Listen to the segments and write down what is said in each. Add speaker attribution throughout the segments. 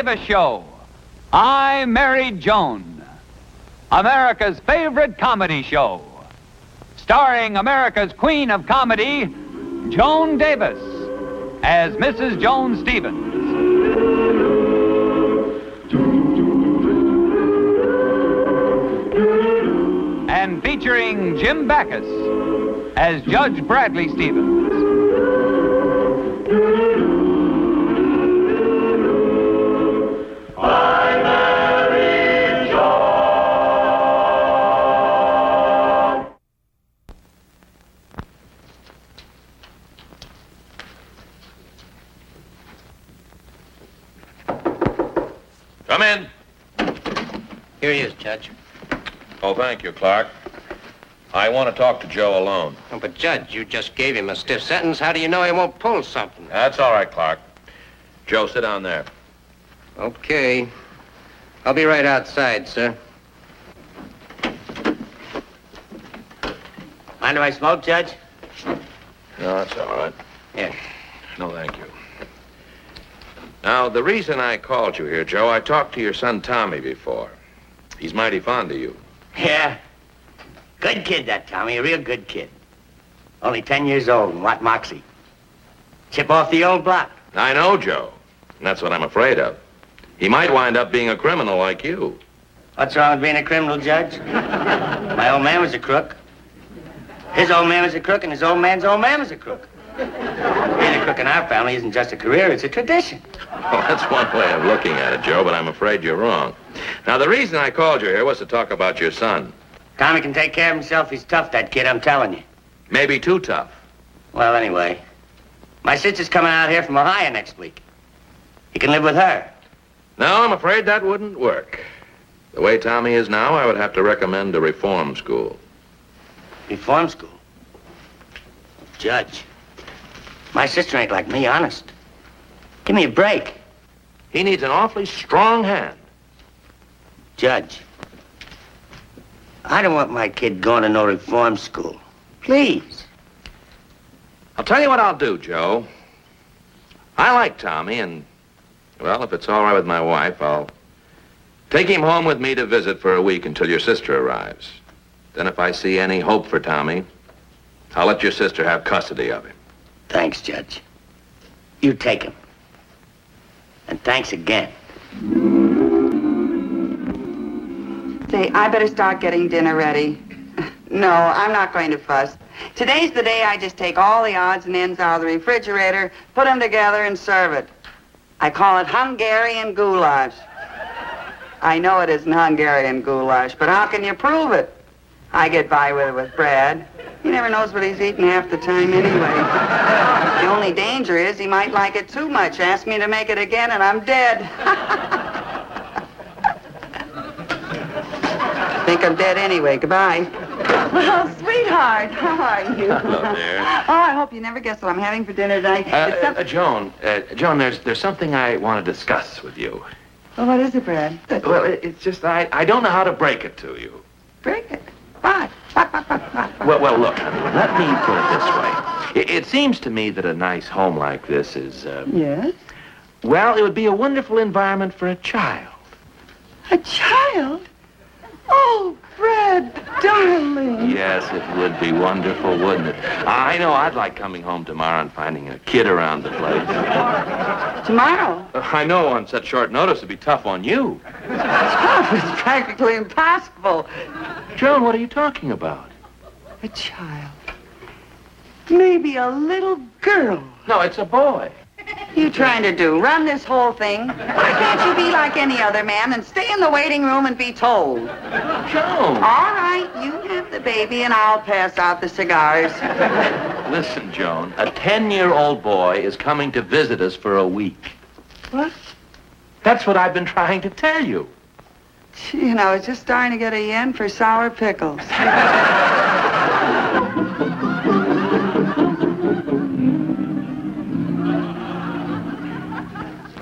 Speaker 1: Davis Show. I Married Joan, America's favorite comedy show, starring America's queen of comedy, Joan Davis, as Mrs. Joan Stevens. And featuring Jim Backus as Judge Bradley Stevens. I Married Joan.
Speaker 2: Come in.
Speaker 3: Here he is, Judge.
Speaker 2: Oh, thank you, Clark. I want to talk to Joe alone.
Speaker 3: Oh, but, Judge, you just gave him a stiff sentence. How do you know he won't pull something?
Speaker 2: That's all right, Clark. Joe, sit down there.
Speaker 3: Okay. I'll be right outside, sir. Mind if I smoke, Judge?
Speaker 2: No, that's all right.
Speaker 3: Yes.
Speaker 2: No, thank you. Now, the reason I called you here, Joe, I talked to your son Tommy before. He's mighty fond of you.
Speaker 3: Yeah. Good kid, that Tommy. A real good kid. Only 10 years old and what moxie. Chip off the old block.
Speaker 2: I know, Joe. And that's what I'm afraid of. He might wind up being a criminal like you.
Speaker 3: What's wrong with being a criminal, Judge? My old man was a crook. His old man was a crook, and his old man's old man was a crook. Being a crook in our family isn't just a career, it's a tradition.
Speaker 2: Well, that's one way of looking at it, Joe, but I'm afraid you're wrong. Now, the reason I called you here was to talk about your son.
Speaker 3: Tommy can take care of himself. He's tough, that kid, I'm telling you.
Speaker 2: Maybe too tough.
Speaker 3: Well, anyway, my sister's coming out here from Ohio next week. He can live with her.
Speaker 2: No, I'm afraid that wouldn't work. The way Tommy is now, I would have to recommend a reform school.
Speaker 3: Reform school? Judge, my sister ain't like me, honest. Give me a break.
Speaker 2: He needs an awfully strong hand.
Speaker 3: Judge, I don't want my kid going to no reform school. Please.
Speaker 2: I'll tell you what I'll do, Joe. I like Tommy, and, well, if it's all right with my wife, I'll take him home with me to visit for a week until your sister arrives. Then if I see any hope for Tommy, I'll let your sister have custody of him.
Speaker 3: Thanks, Judge. You take him. And thanks again.
Speaker 4: Say, I better start getting dinner ready. No, I'm not going to fuss. Today's the day I just take all the odds and ends out of the refrigerator, put them together, and serve it. I call it Hungarian goulash. I know it isn't Hungarian goulash, but how can you prove it? I get by with it with Brad. He never knows what he's eating half the time anyway. The only danger is he might like it too much, ask me to make it again, and I'm dead. Think I'm dead anyway. Goodbye. Well, sweetheart, how are you?
Speaker 2: Hello there.
Speaker 4: Oh, I hope you never guess what I'm having for dinner tonight.
Speaker 2: Joan, there's something I want to discuss with you.
Speaker 4: Well, what is it, Brad?
Speaker 2: Well, it's just I don't know how to break it to you.
Speaker 4: Break it. Why?
Speaker 2: Well, look, let me put it this way. It seems to me that a nice home like this is,
Speaker 4: Yes?
Speaker 2: well, it would be a wonderful environment for a child.
Speaker 4: A child? Oh, Brad, darling.
Speaker 2: Yes, it would be wonderful, wouldn't it? I know I'd like coming home tomorrow and finding a kid around the place.
Speaker 4: Tomorrow?
Speaker 2: I know on such short notice it'd be tough on you.
Speaker 4: Oh, it's practically impossible.
Speaker 2: Joan, what are you talking about?
Speaker 4: A child. Maybe a little girl.
Speaker 2: No, it's a boy.
Speaker 4: You trying to do? Run this whole thing? Why can't you be like any other man and stay in the waiting room and be told?
Speaker 2: Joan.
Speaker 4: All right, you have the baby and I'll pass out the cigars.
Speaker 2: Listen, Joan, a 10-year-old boy is coming to visit us for a week.
Speaker 4: What?
Speaker 2: That's what I've been trying to tell you.
Speaker 4: You know, it's just starting to get a yen for sour pickles.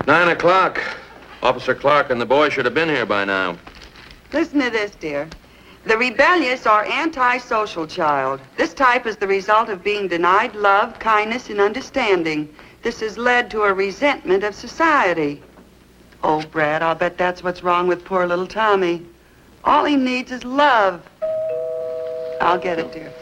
Speaker 2: 9 o'clock. Officer Clark and the boy should have been here by now.
Speaker 4: Listen to this, dear. The rebellious or antisocial child. This type is the result of being denied love, kindness, and understanding. This has led to a resentment of society. Oh, Brad, I'll bet that's what's wrong with poor little Tommy. All he needs is love. I'll get it, dear.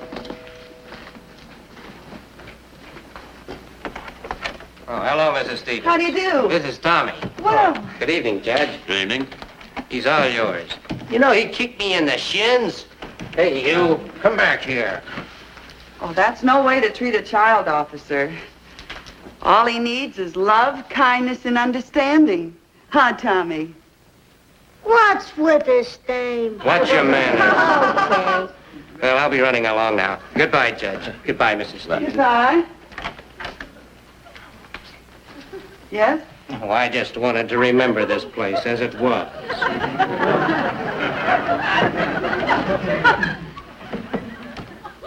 Speaker 3: Oh, hello, Mrs. Stevens.
Speaker 4: How do you do?
Speaker 3: This is Tommy.
Speaker 4: Well,
Speaker 3: Good evening, Judge.
Speaker 2: Good evening.
Speaker 3: He's all yours. You know, he kicked me in the shins. Hey, you, come back here.
Speaker 4: oh, that's no way to treat a child, officer. All he needs is love, kindness, and understanding. Huh, Tommy?
Speaker 5: What's with this dame?
Speaker 3: What's your manners?
Speaker 5: Okay.
Speaker 3: Well, I'll be running along now. Goodbye, Judge. Goodbye, Mrs. Stevens.
Speaker 4: Goodbye. Yes?
Speaker 3: Oh, I just wanted to remember this place as it was.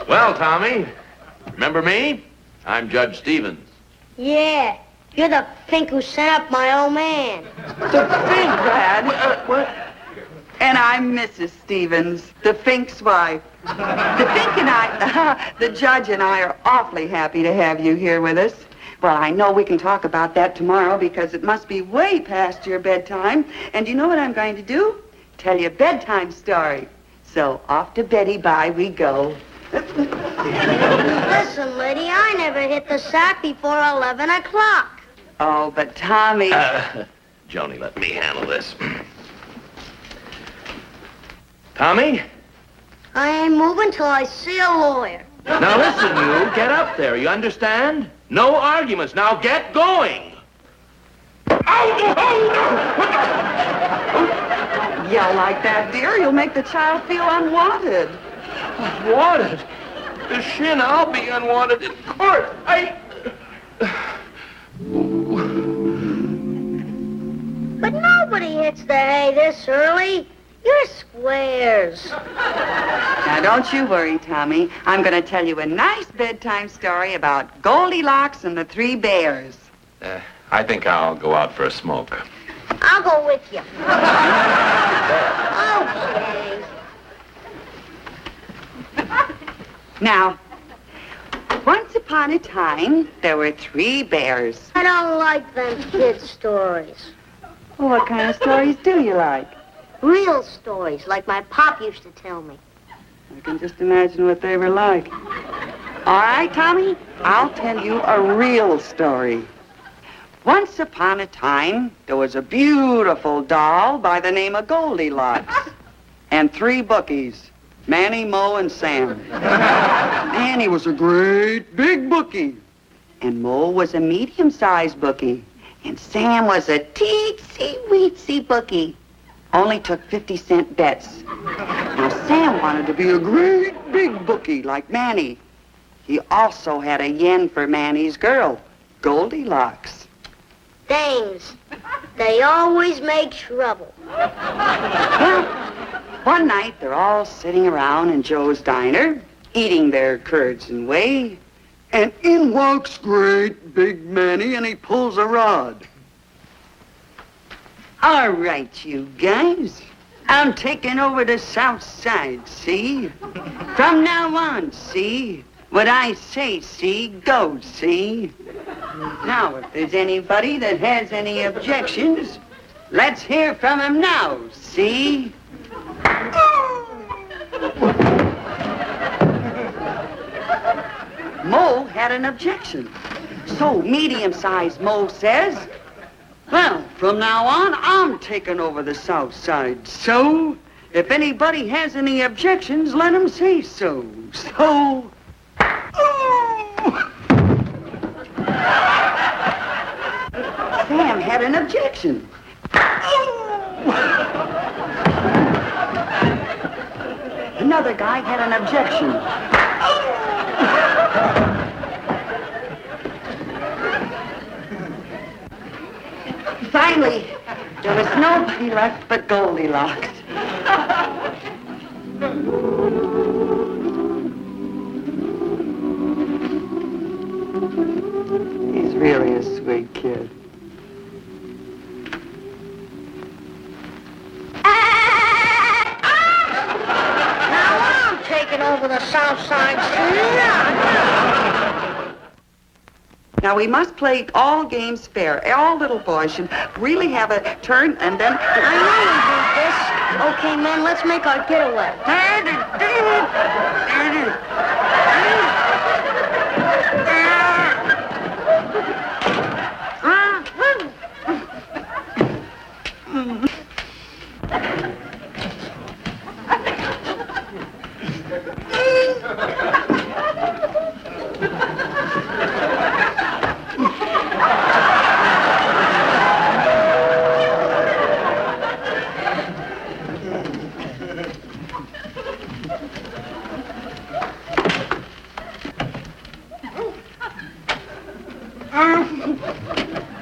Speaker 2: Well, Tommy, remember me? I'm Judge Stevens.
Speaker 5: Yeah, you're the fink who sent up my old man.
Speaker 4: The Fink, Brad. What? And I'm Mrs. Stevens, the Fink's wife. The Fink and I, the judge and I are awfully happy to have you here with us. Well, I know we can talk about that tomorrow because it must be way past your bedtime. And you know what I'm going to do? Tell you a bedtime story. So off to Betty Bye we go.
Speaker 5: Listen, lady, I never hit the sack before 11 o'clock.
Speaker 4: Oh, but Tommy...
Speaker 2: Joni, let me handle this. Tommy?
Speaker 5: I ain't moving till I see a lawyer.
Speaker 2: Now listen, you. Get up there. You understand? No arguments. Now get going.
Speaker 4: Yell like that, dear. You'll make the child feel unwanted.
Speaker 2: Unwanted? The shin, I'll be unwanted in court.
Speaker 5: But nobody hits the hay this early. You're squares.
Speaker 4: Now, don't you worry, Tommy. I'm going to tell you a nice bedtime story about Goldilocks and the Three Bears.
Speaker 2: I think I'll go out for a smoke.
Speaker 5: I'll go with you. Okay.
Speaker 4: Now, once upon a time, there were 3 bears.
Speaker 5: I don't like them kid stories.
Speaker 4: Well, what kind of stories do you like?
Speaker 5: Real stories, like my pop used to tell me.
Speaker 4: I can just imagine what they were like. All right, Tommy, I'll tell you a real story. Once upon a time, there was a beautiful doll by the name of Goldilocks. And 3 bookies, Manny, Mo, and Sam. Manny was a great big bookie. And Mo was a medium-sized bookie. And Sam was a teensy-weensy bookie. Only took 50-cent bets. Now, Sam wanted to be a great big bookie like Manny. He also had a yen for Manny's girl, Goldilocks.
Speaker 5: Dames, they always make trouble.
Speaker 4: Well, one night they're all sitting around in Joe's diner, eating their curds and whey, and in walks great big Manny, and he pulls a rod. All right, you guys. I'm taking over the South Side, see? From now on, see? What I say, see, goes, see? Now, if there's anybody that has any objections, let's hear from him now, see? Mo had an objection. So medium-sized Mo says, well, from now on, I'm taking over the South Side. So, if anybody has any objections, let them say so. So, Sam had an objection. Another guy had an objection. Finally, there was nobody left but Goldilocks. He's really a sweet kid.
Speaker 5: Now I'm taking over the South Side.
Speaker 4: Now, we must play all games fair. All little boys should really have a turn, and then...
Speaker 5: I know we did this. Okay, men, let's make our getaway.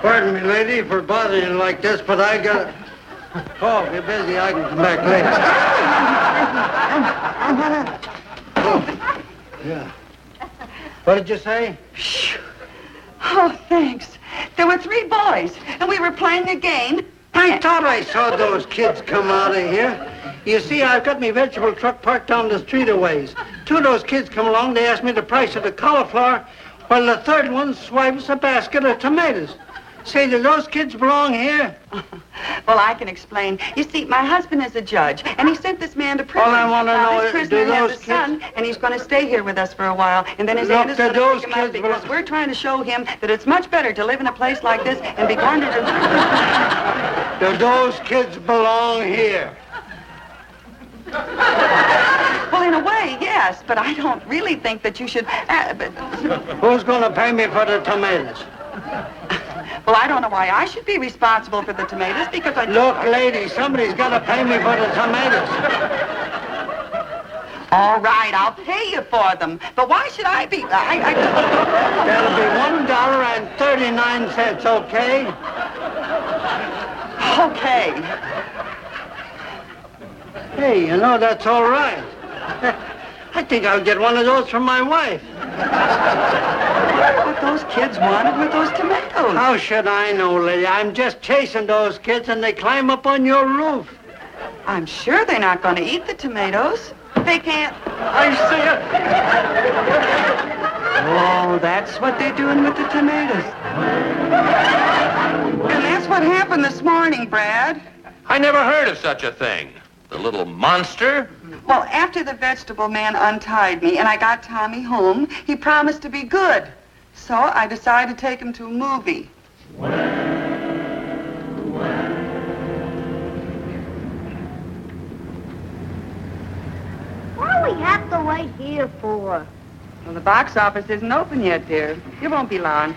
Speaker 6: Pardon me, lady, for bothering you like this, but I got... Oh, if you're busy, I can come back later. Oh, yeah. What did you say?
Speaker 4: Oh, thanks. There were 3 boys, and we were playing a game.
Speaker 6: I thought I saw those kids come out of here. You see, I've got my vegetable truck parked down the street a ways. 2 of those kids come along, they asked me the price of the cauliflower, while the third one swipes a basket of tomatoes. Say, do those kids belong here?
Speaker 4: Well, I can explain. You see, my husband is a judge, and he sent this man to prison.
Speaker 6: All I want to know
Speaker 4: This
Speaker 6: is,
Speaker 4: prisoner
Speaker 6: do
Speaker 4: has
Speaker 6: those
Speaker 4: a son,
Speaker 6: kids...
Speaker 4: and he's going to stay here with us for a while. And then his
Speaker 6: Look,
Speaker 4: aunt is going
Speaker 6: do
Speaker 4: to
Speaker 6: those
Speaker 4: pick him up
Speaker 6: kids
Speaker 4: because
Speaker 6: belong-
Speaker 4: we're trying to show him that it's much better to live in a place like this and be garnered.
Speaker 6: Do those kids belong here?
Speaker 4: Well, in a way, yes, but I don't really think that you should...
Speaker 6: Who's going to pay me for the tomatoes?
Speaker 4: Well, I don't know why I should be responsible for the tomatoes, because I...
Speaker 6: Look, lady, somebody's got to pay me for the tomatoes.
Speaker 4: All right, I'll pay you for them. But why should I be...
Speaker 6: That'll be $1.39, okay?
Speaker 4: Okay.
Speaker 6: Hey, you know, that's all right. I think I'll get one of those for my wife.
Speaker 4: What those kids wanted were those tomatoes.
Speaker 6: How should I know, lady? I'm just chasing those kids and they climb up on your roof.
Speaker 4: I'm sure they're not going to eat the tomatoes. They can't...
Speaker 6: I see it.
Speaker 4: Oh, that's what they're doing with the tomatoes. And that's what happened this morning, Brad.
Speaker 2: I never heard of such a thing. The little monster?
Speaker 4: Well, after the vegetable man untied me and I got Tommy home, he promised to be good. So I decided to take him to a movie.
Speaker 5: What do we have to wait here for?
Speaker 4: Well, the box office isn't open yet, dear. It won't be long.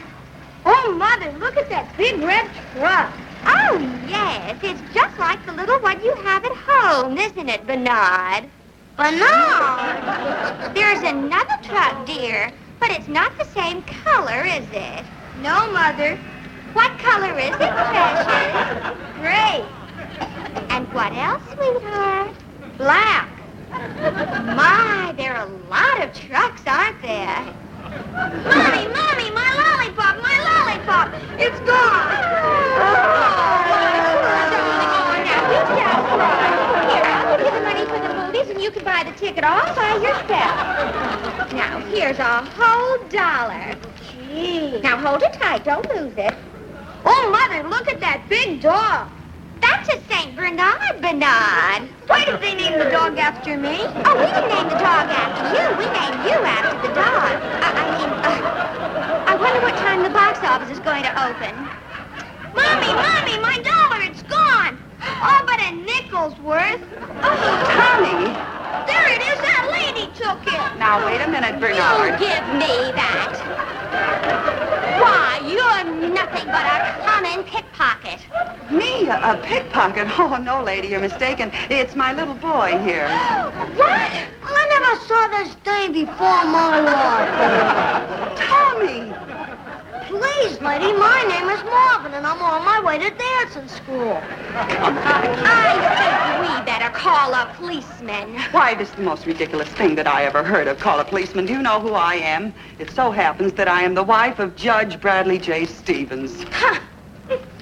Speaker 5: Oh, Mother, look at that big red truck.
Speaker 7: Oh, yes. It's just like the little one you have at home, isn't it, Bernard?
Speaker 5: Bernard!
Speaker 7: There's another truck, dear, but it's not the same color, is it?
Speaker 5: No, Mother.
Speaker 7: What color is it, precious?
Speaker 5: Gray.
Speaker 7: And what else, sweetheart?
Speaker 5: Black.
Speaker 7: My, there are a lot of trucks, aren't there?
Speaker 5: Mommy, Mommy, my lollipop, my lollipop. It's gone.
Speaker 7: Now, you just cry. Here, I'll give you the money for the movies, and you can buy the ticket all by yourself. Now, here's a whole $1.
Speaker 5: Gee.
Speaker 7: Now, hold it tight. Don't lose it.
Speaker 5: Oh, Mother, look at that big dog.
Speaker 7: That's a St. Bernard, Bernard.
Speaker 5: Why did they name the dog after me?
Speaker 7: Oh, we didn't name the dog after you. We named you after the dog. I wonder what time the box office is going to open.
Speaker 5: Mommy, Mommy, my $1, it's gone. All but a nickel's worth.
Speaker 4: Oh, Tommy!
Speaker 5: There it is, that lady took it.
Speaker 4: Now, wait a minute,
Speaker 7: You
Speaker 4: Bernard.
Speaker 7: give me that. Why, you're nothing but a common pickpocket.
Speaker 4: Me, a pickpocket? Oh, no, lady, you're mistaken. It's my little boy here.
Speaker 5: What? I never saw this day before in my life.
Speaker 4: Tommy!
Speaker 5: Please, lady, my name is Marvin, and I'm on my way to dancing school.
Speaker 7: I think we better call a policeman.
Speaker 4: Why, this is the most ridiculous thing that I ever heard of. Call a policeman. Do you know who I am? It so happens that I am the wife of Judge Bradley J. Stevens.
Speaker 7: Huh.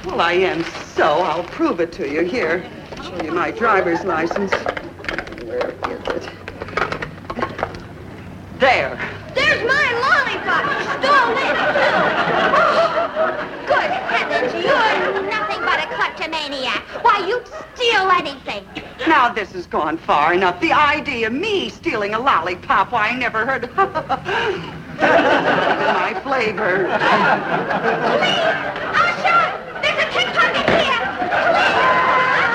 Speaker 4: Well, I am so. I'll prove it to you. Here, show you my driver's license. Where is it? There.
Speaker 5: There's my lollipop. You stole it, too.
Speaker 7: steal anything.
Speaker 4: Now, this has gone far enough. The idea of me stealing a lollipop, why, I never heard of my flavor.
Speaker 7: Usher! There's a pickpocket here!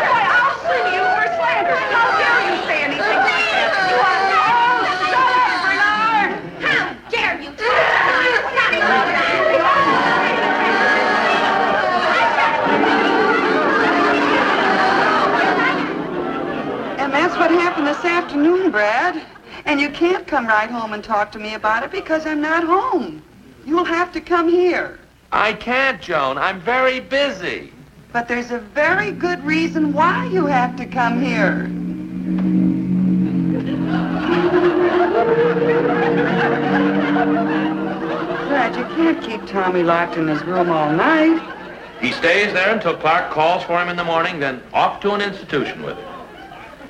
Speaker 4: Boy, I'll sue you for slander. How dare you say anything like that? You are... Oh, shut up, Bernard!
Speaker 7: How dare you?
Speaker 4: And that's what happened this afternoon, Brad. And you can't come right home and talk to me about it because I'm not home. You'll have to come here.
Speaker 2: I can't, Joan. I'm very busy.
Speaker 4: But there's a very good reason why you have to come here. Brad, you can't keep Tommy locked in his room all night.
Speaker 2: He stays there until Clark calls for him in the morning, then off to an institution with him.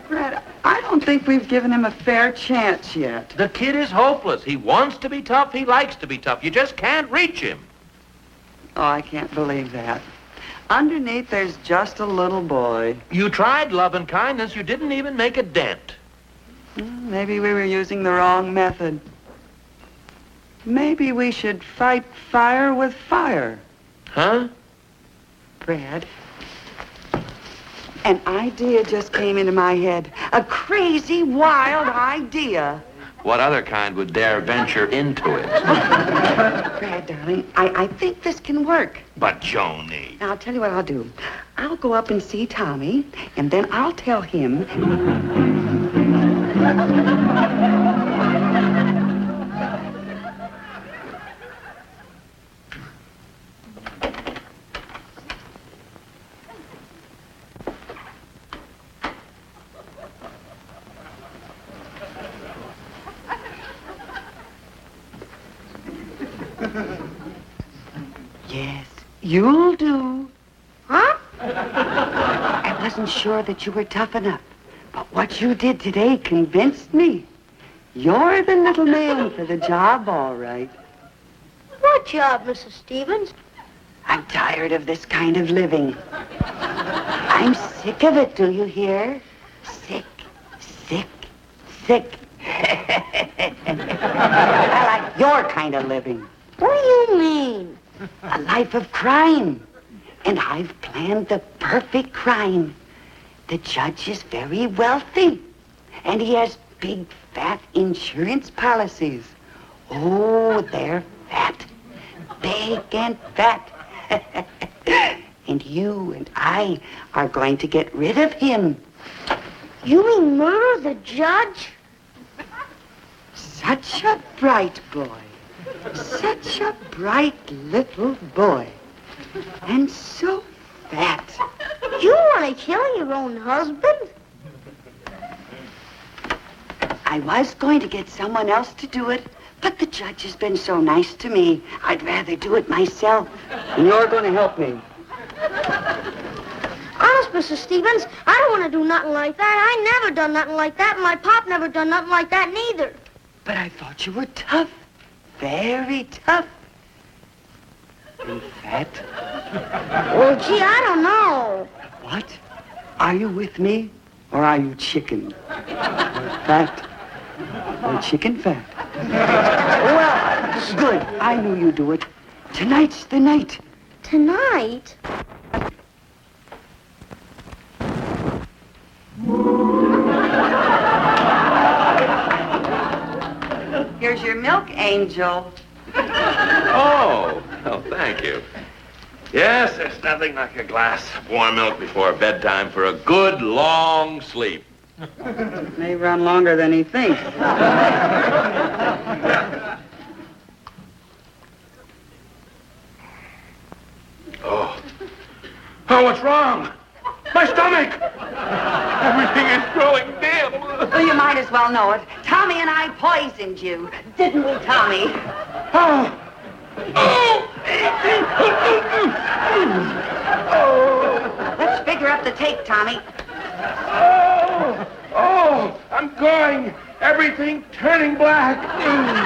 Speaker 4: Brad, I don't think we've given him a fair chance yet.
Speaker 2: The kid is hopeless. He wants to be tough. He likes to be tough. You just can't reach him.
Speaker 4: Oh, I can't believe that. Underneath, there's just a little boy.
Speaker 2: You tried love and kindness. You didn't even make a dent.
Speaker 4: Maybe we were using the wrong method. Maybe we should fight fire with fire.
Speaker 2: Huh?
Speaker 4: Brad, an idea just came into my head. A crazy, wild idea.
Speaker 2: What other kind would dare venture into it?
Speaker 4: Brad, darling, I think this can work.
Speaker 2: But Joni.
Speaker 4: Now, I'll tell you what I'll do. I'll go up and see Tommy, and then I'll tell him... Yes, you'll do.
Speaker 5: Huh?
Speaker 4: I wasn't sure that you were tough enough, but what you did today convinced me. You're the little man for the job, all right.
Speaker 5: What job, Mrs. Stevens?
Speaker 4: I'm tired of this kind of living. I'm sick of it, do you hear? Sick, sick, sick. I like your kind of living.
Speaker 5: What do you mean?
Speaker 4: A life of crime. And I've planned the perfect crime. The judge is very wealthy. And he has big, fat insurance policies. Oh, they're fat. Big and fat. And you and I are going to get rid of him.
Speaker 5: You mean murder the judge?
Speaker 4: Such a bright boy. Such a bright little boy. And so fat.
Speaker 5: You want to kill your own husband?
Speaker 4: I was going to get someone else to do it, but the judge has been so nice to me, I'd rather do it myself. And you're going to help me.
Speaker 5: Honest, Mrs. Stevens, I don't want to do nothing like that. I never done nothing like that, and my pop never done nothing like that neither.
Speaker 4: But I thought you were tough. Very tough. And fat.
Speaker 5: Well, gee, I don't know.
Speaker 4: What? Are you with me, or are you chicken? Fat. Or chicken fat? Well, good. I knew you'd do it. Tonight's the night.
Speaker 5: Tonight?
Speaker 4: Here's your milk, Angel.
Speaker 2: Oh, thank you. Yes, there's nothing like a glass of warm milk before bedtime for a good, long sleep.
Speaker 4: May run longer than he thinks.
Speaker 2: Oh, what's wrong? My stomach! Everything is going dim.
Speaker 4: Well, you might as well know it. Tommy and I poisoned you. Didn't we, Tommy?
Speaker 2: Oh!
Speaker 4: Let's figure up the take, Tommy.
Speaker 2: Oh, I'm going. Everything turning black.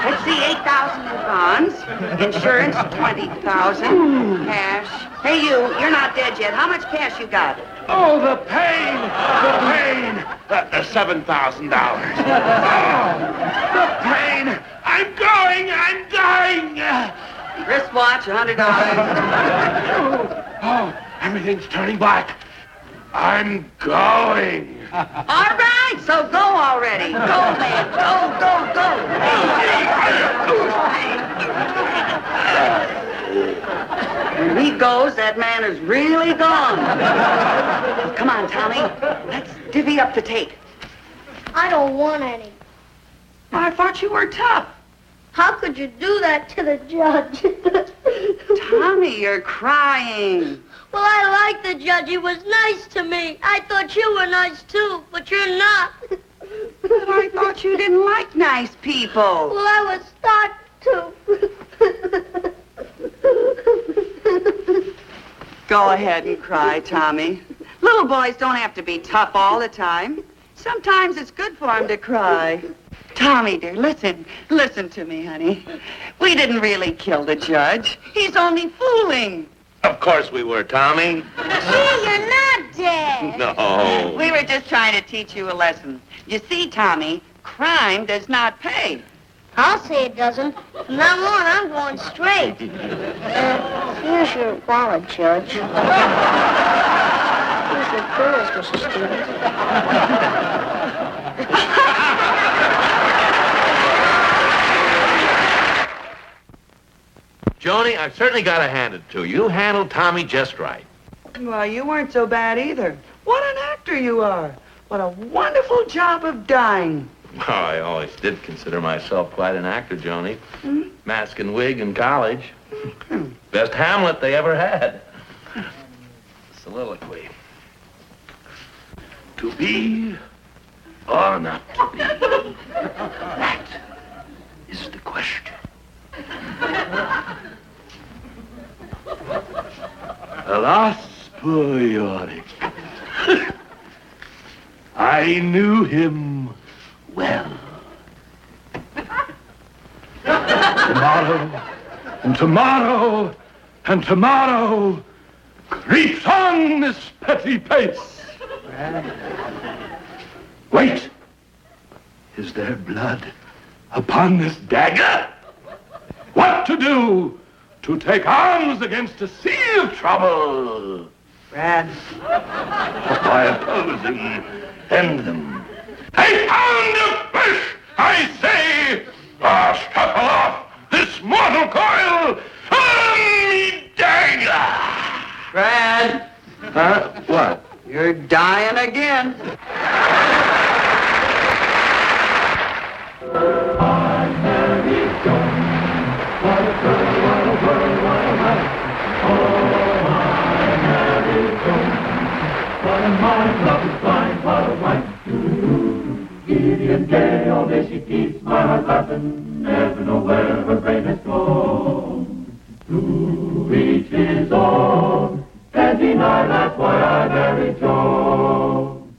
Speaker 4: Let's see, 8,000 in bonds, insurance, 20,000, cash. Hey, you're not dead yet. How much cash you got?
Speaker 2: Oh, the pain! The pain! $7,000. Oh, the pain! I'm going! I'm dying!
Speaker 4: Wristwatch, $100.
Speaker 2: Oh, everything's turning black. I'm going.
Speaker 4: All right, so go already. Go, man. Go. When he goes, that man is really gone. Come on, Tommy. Let's divvy up the take.
Speaker 5: I don't want any.
Speaker 4: I thought you were tough.
Speaker 5: How could you do that to the judge?
Speaker 4: Tommy, you're crying.
Speaker 5: Well, I like the judge. He was nice to me. I thought you were nice, too, but you're not.
Speaker 4: But I thought you didn't like nice people.
Speaker 5: Well, I was starting to.
Speaker 4: Go ahead and cry, Tommy. Little boys don't have to be tough all the time. Sometimes it's good for them to cry. Tommy, dear, listen to me, honey. We didn't really kill the judge. He's only fooling.
Speaker 2: Of course we were, Tommy.
Speaker 5: Gee, you're not dead.
Speaker 2: No.
Speaker 4: We were just trying to teach you a lesson. You see, Tommy, crime does not pay.
Speaker 5: I'll say it doesn't. From now on, I'm going straight. Here's your wallet, Judge. Here's your pearls, Mrs. Stevens.
Speaker 2: Joni, I've certainly got to hand it to you. You handled Tommy just right.
Speaker 4: Well, you weren't so bad either. What an actor you are. What a wonderful job of dying.
Speaker 2: Oh, I always did consider myself quite an actor, Joni. Mask and wig in college. Best Hamlet they ever had. Soliloquy. To be or not to be? That is the question. Alas, poor Yorick. I knew him well. Tomorrow, and tomorrow, and tomorrow creeps on this petty pace. Wait! Is there blood upon this dagger? What to do to take arms against a sea of trouble?
Speaker 4: Brad.
Speaker 2: By opposing, end them. A pound of flesh, I say, or shuffle off this mortal coil on me dagger.
Speaker 4: Brad.
Speaker 2: Huh? What?
Speaker 4: You're dying again.
Speaker 8: Gideon gay, all day she keeps my heart laughing, never know where her brain has gone. To each his own, can't deny that's why I married Joan.